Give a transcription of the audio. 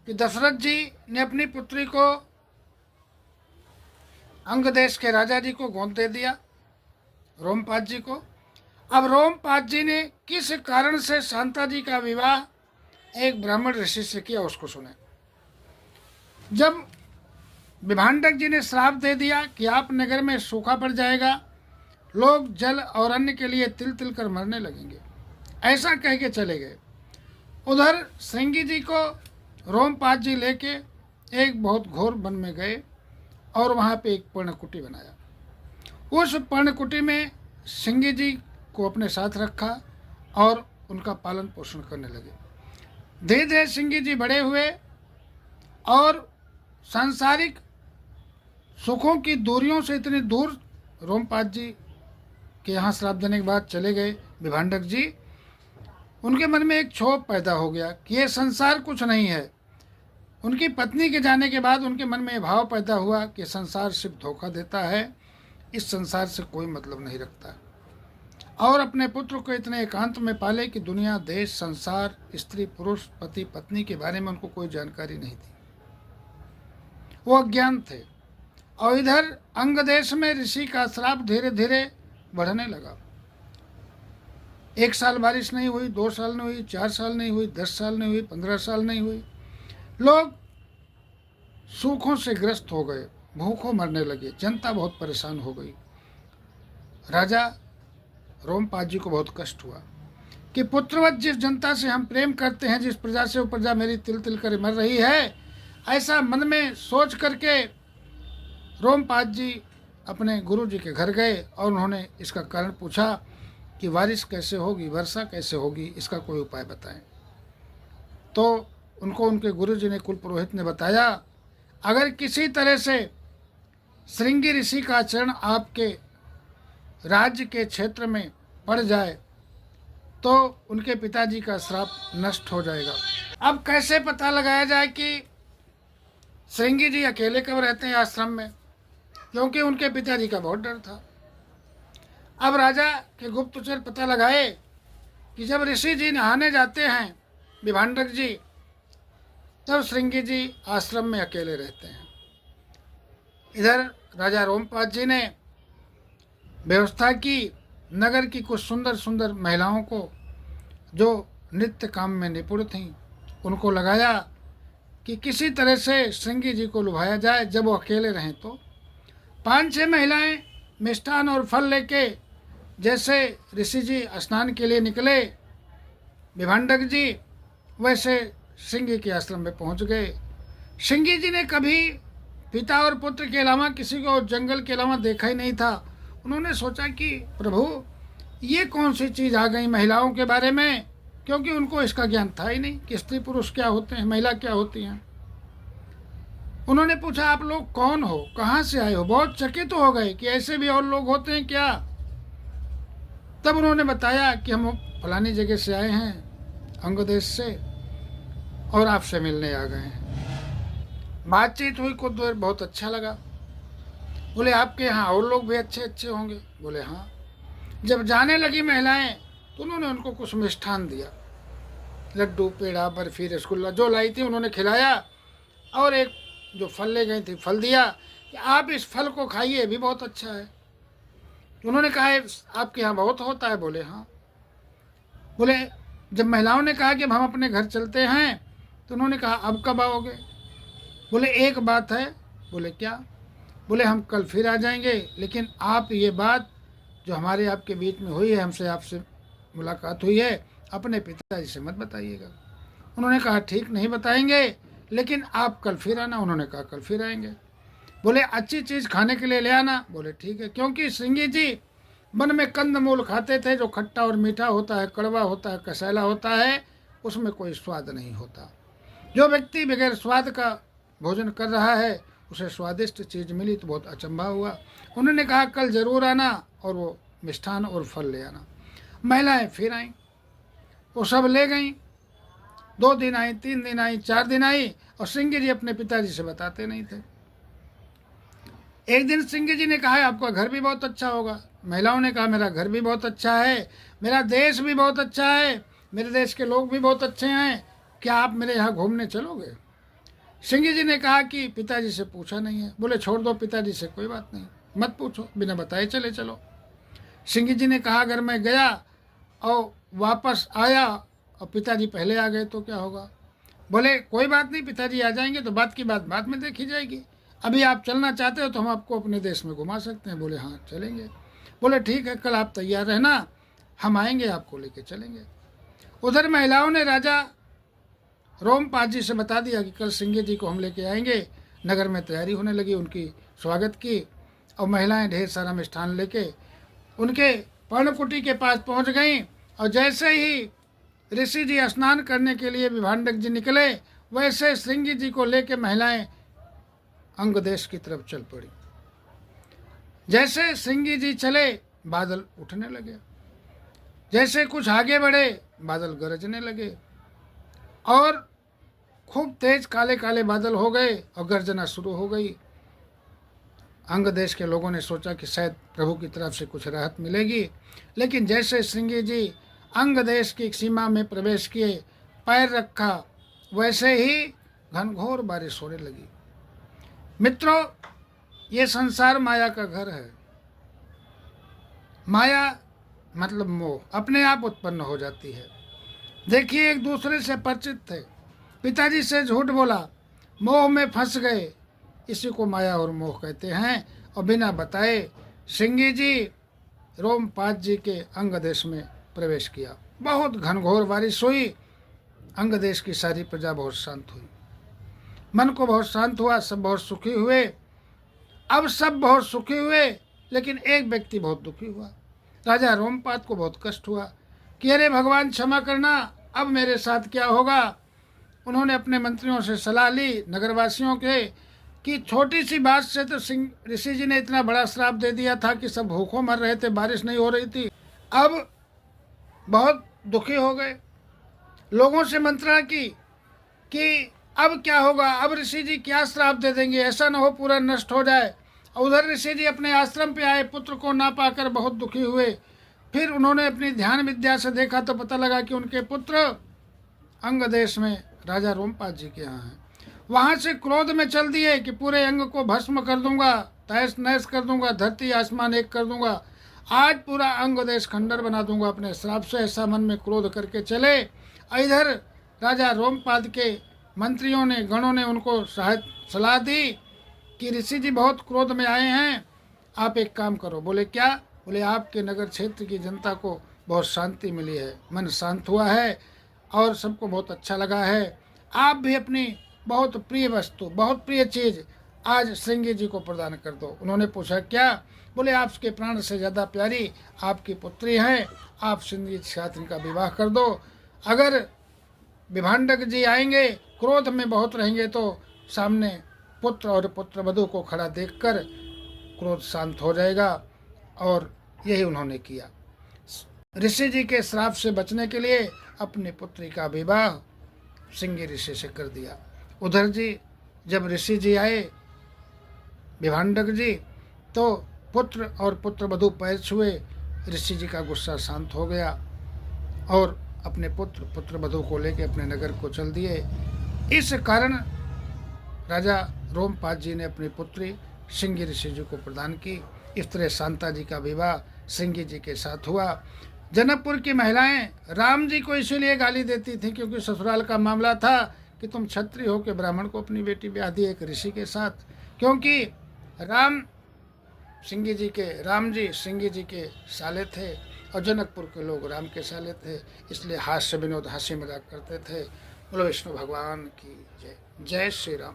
कि दशरथ जी ने अपनी पुत्री को अंग देश के राजा जी को गोद दे दिया, रोमपाद जी को। अब रोमपाद जी ने किस कारण से शांता जी का विवाह एक ब्राह्मण ऋषि से किया, उसको सुने। जब विभांडक जी ने श्राप दे दिया कि आप नगर में सूखा पड़ जाएगा, लोग जल और अन्न के लिए तिल तिल कर मरने लगेंगे, ऐसा कह के चले गए। उधर श्रृंगी जी को रोमपाद जी लेके एक बहुत घोर वन में गए और वहाँ पे एक पर्णकुटी बनाया। उस पर्णकुटी में श्रृंगी जी को अपने साथ रखा और उनका पालन पोषण करने लगे। धीरे धीरे श्रृंगी जी बड़े हुए और सांसारिक सुखों की दूरियों से इतनी दूर रोमपाद जी के यहाँ श्राप देने के बाद चले गए विभांडक जी। उनके मन में एक क्षोभ पैदा हो गया कि ये संसार कुछ नहीं है। उनकी पत्नी के जाने के बाद उनके मन में भाव पैदा हुआ कि संसार सिर्फ धोखा देता है, इस संसार से कोई मतलब नहीं रखता, और अपने पुत्र को इतने एकांत में पाले कि दुनिया, देश, संसार, स्त्री पुरुष, पति पत्नी के बारे में उनको कोई जानकारी नहीं थी, वो अज्ञान थे। और इधर अंग देश में ऋषि का श्राप धीरे धीरे बढ़ने लगा। 1 साल बारिश नहीं हुई, 2 साल नहीं हुई, 4 साल नहीं हुई, 10 साल नहीं हुई, 15 साल नहीं हुई। लोग सूखों से ग्रस्त हो गए, भूखों मरने लगे, जनता बहुत परेशान हो गई। राजा रोमपाद जी को बहुत कष्ट हुआ कि पुत्रवत जिस जनता से हम प्रेम करते हैं, जिस प्रजा से वो प्रजा मेरी तिल तिल कर मर रही है, ऐसा मन में सोच करके रोमपाद जी अपने गुरु जी के घर गए और उन्होंने इसका कारण पूछा कि बारिश कैसे होगी, वर्षा कैसे होगी, इसका कोई उपाय बताएं। तो उनको उनके गुरु जी ने, कुल पुरोहित ने बताया, अगर किसी तरह से श्रृंगी ऋषि का आचरण आपके राज्य के क्षेत्र में पड़ जाए तो उनके पिताजी का श्राप नष्ट हो जाएगा। अब कैसे पता लगाया जाए कि श्रृंगी जी अकेले कब रहते हैं आश्रम में, क्योंकि उनके पिताजी का बहुत डर था। अब राजा के गुप्तचर पता लगाए कि जब ऋषि जी नहाने जाते हैं विभांडक जी, तब श्रृंगी जी आश्रम में अकेले रहते हैं। इधर राजा रोमपाद जी ने व्यवस्था की, नगर की कुछ सुंदर सुंदर महिलाओं को जो नृत्य काम में निपुण थीं उनको लगाया कि किसी तरह से श्रृंगी जी को लुभाया जाए। जब वो अकेले रहें तो 5-6 महिलाएं मिष्ठान और फल लेके, जैसे ऋषि जी स्नान के लिए निकले विभांडक जी, वैसे श्रृंगी के आश्रम में पहुंच गए। श्रृंगी जी ने कभी पिता और पुत्र के अलावा किसी को जंगल के अलावा देखा ही नहीं था। उन्होंने सोचा कि प्रभु, ये कौन सी चीज़ आ गई महिलाओं के बारे में, क्योंकि उनको इसका ज्ञान था ही नहीं कि स्त्री पुरुष क्या होते हैं, महिला क्या होती हैं। उन्होंने पूछा, आप लोग कौन हो, कहाँ से आए हो? बहुत चकित हो गए कि ऐसे भी और लोग होते हैं क्या। तब उन्होंने बताया कि हम फलानी जगह से आए हैं, अंग देश से, और आपसे मिलने आ गए हैं। बातचीत हुई, कुछ देर बहुत अच्छा लगा। बोले, आपके यहाँ और लोग भी अच्छे अच्छे होंगे? बोले, हाँ। जब जाने लगी महिलाएं तो उन्होंने उनको कुछ मिष्ठान दिया, लड्डू, पेड़ा, बर्फी, रसगुल्ला जो लाई थी उन्होंने खिलाया, और एक जो फल ले गई थी फल दिया कि आप इस फल को खाइए, भी बहुत अच्छा है। उन्होंने कहा, आपके यहाँ बहुत होता है? बोले, हाँ। बोले, जब महिलाओं ने कहा कि हम अपने घर चलते हैं, तो उन्होंने कहा, अब कब आओगे? बोले, एक बात है। बोले, क्या? बोले, हम कल फिर आ जाएंगे, लेकिन आप ये बात जो हमारे आपके बीच में हुई है, हमसे आपसे मुलाकात हुई है, अपने पिताजी से मत बताइएगा। उन्होंने कहा, ठीक, नहीं बताएंगे, लेकिन आप कल फिर आना। उन्होंने कहा, कल फिर आएंगे। बोले, अच्छी चीज़ खाने के लिए ले आना। बोले, ठीक है। क्योंकि श्रृंगी जी वन में कंद मूल खाते थे, जो खट्टा और मीठा होता है, कड़वा होता है, कसैला होता है, उसमें कोई स्वाद नहीं होता। जो व्यक्ति बगैर स्वाद का भोजन कर रहा है, उसे स्वादिष्ट चीज़ मिली तो बहुत अचंभा हुआ। उन्होंने कहा, कल ज़रूर आना, और वो मिष्ठान और फल ले आना। महिलाएं फिर आईं, वो सब ले गईं। 2 दिन आई, 3 दिन आई, 4 दिन आई, और श्रृंगी जी अपने पिताजी से बताते नहीं थे। एक दिन श्रृंगी जी ने कहा, आपका घर भी बहुत अच्छा होगा। महिलाओं ने कहा, मेरा घर भी बहुत अच्छा है, मेरा देश भी बहुत अच्छा है, मेरे देश के लोग भी बहुत अच्छे हैं, क्या आप मेरे यहाँ घूमने चलोगे? सिंह जी ने कहा कि पिताजी से पूछा नहीं है। बोले छोड़ दो पिताजी से, कोई बात नहीं, मत पूछो, बिना बताए चले चलो। सिंह जी ने कहा अगर मैं गया और वापस आया और पिताजी पहले आ गए तो क्या होगा? बोले कोई बात नहीं, पिताजी आ जाएंगे तो बात की बात बाद में देखी जाएगी। अभी आप चलना चाहते हो तो हम आपको अपने देश में घुमा सकते हैं। बोले हाँ चलेंगे। बोले ठीक है, कल आप तैयार रहना, हम आएंगे, आपको लेके चलेंगे। उधर महिलाओं ने राजा रोमपाद जी से बता दिया कि कल सिंह जी को हम लेके आएंगे। नगर में तैयारी होने लगी, उनकी स्वागत की, और महिलाएं ढेर सारा मिष्ठान लेके उनके पर्णकुटी के पास पहुंच गईं। और जैसे ही ऋषि जी स्नान करने के लिए विभांडक जी निकले, वैसे सिंह जी को लेके महिलाएं अंग देश की तरफ चल पड़ी। जैसे सिंह जी चले, बादल उठने लगे। जैसे कुछ आगे बढ़े, बादल गरजने लगे और खूब तेज काले काले बादल हो गए और गर्जना शुरू हो गई। अंग देश के लोगों ने सोचा कि शायद प्रभु की तरफ से कुछ राहत मिलेगी, लेकिन जैसे सिंह जी अंग देश की सीमा में प्रवेश किए, पैर रखा, वैसे ही घनघोर बारिश होने लगी। मित्रों, ये संसार माया का घर है। माया मतलब मोह अपने आप उत्पन्न हो जाती है। देखिए, एक दूसरे से परिचित थे, पिताजी से झूठ बोला, मोह में फंस गए, इसी को माया और मोह कहते हैं। और बिना बताए सिंह जी रोमपाद जी के अंग देश में प्रवेश किया। बहुत घनघोर बारिश हुई, अंग देश की सारी प्रजा बहुत शांत हुई, मन को बहुत शांत हुआ, सब बहुत सुखी हुए। अब सब बहुत सुखी हुए, लेकिन एक व्यक्ति बहुत दुखी हुआ। राजा रोमपाद को बहुत कष्ट हुआ कि अरे भगवान क्षमा करना, अब मेरे साथ क्या होगा। उन्होंने अपने मंत्रियों से सलाह ली, नगरवासियों के, कि छोटी सी बात से तो सिंह ऋषि जी ने इतना बड़ा श्राप दे दिया था कि सब भूखों मर रहे थे, बारिश नहीं हो रही थी। अब बहुत दुखी हो गए, लोगों से मंत्रणा की कि अब क्या होगा, अब ऋषि जी क्या श्राप दे देंगे, ऐसा न हो पूरा नष्ट हो जाए। और उधर ऋषि जी अपने आश्रम पे आए, पुत्र को ना पाकर बहुत दुखी हुए। फिर उन्होंने अपनी ध्यान विद्या से देखा तो पता लगा कि उनके पुत्र अंग देश में राजा रोमपाद जी के यहाँ हैं। वहाँ से क्रोध में चल दिए कि पूरे अंग को भस्म कर दूंगा, तहस नहस कर दूंगा, धरती आसमान एक कर दूंगा, आज पूरा अंग देश खंडर बना दूंगा अपने श्राप से। ऐसा मन में क्रोध करके चले। इधर राजा रोमपाद के मंत्रियों ने, गणों ने उनको सलाह दी कि ऋषि जी बहुत क्रोध में आए हैं, आप एक काम करो। बोले क्या? बोले आपके नगर क्षेत्र की जनता को बहुत शांति मिली है, मन शांत हुआ है और सबको बहुत अच्छा लगा है। आप भी अपनी बहुत प्रिय वस्तु, बहुत प्रिय चीज़ आज सिंह जी को प्रदान कर दो। उन्होंने पूछा क्या? बोले आपके प्राण से ज़्यादा प्यारी आपकी पुत्री है, आप सिंह जी के साथ इनका विवाह कर दो। अगर विभांडक जी आएंगे, क्रोध में बहुत रहेंगे, तो सामने पुत्र और पुत्र वधू को खड़ा देखकर क्रोध शांत हो जाएगा। और यही उन्होंने किया। ऋषि जी के श्राप से बचने के लिए अपनी पुत्री का विवाह सिंह ऋषि से कर दिया। उधर जी जब ऋषि जी आए, विभांडक जी, तो पुत्र और पुत्र वधू पैर छुए, ऋषि जी का गुस्सा शांत हो गया और अपने पुत्र वधू को लेकर अपने नगर को चल दिए। इस कारण राजा रोमपाद जी ने अपनी पुत्री सिंह ऋषि जी को प्रदान की। इस तरह शांता जी का विवाह सिंह जी के साथ हुआ। जनकपुर की महिलाएं राम जी को इसीलिए गाली देती थी क्योंकि ससुराल का मामला था कि तुम क्षत्रिय हो के ब्राह्मण को अपनी बेटी ब्याह दी एक ऋषि के साथ, क्योंकि राम जी सिंह जी के साले थे और जनकपुर के लोग राम के साले थे, इसलिए हास्य विनोद हंसी मजाक करते थे। बोलो विष्णु भगवान की जय। जय श्री राम।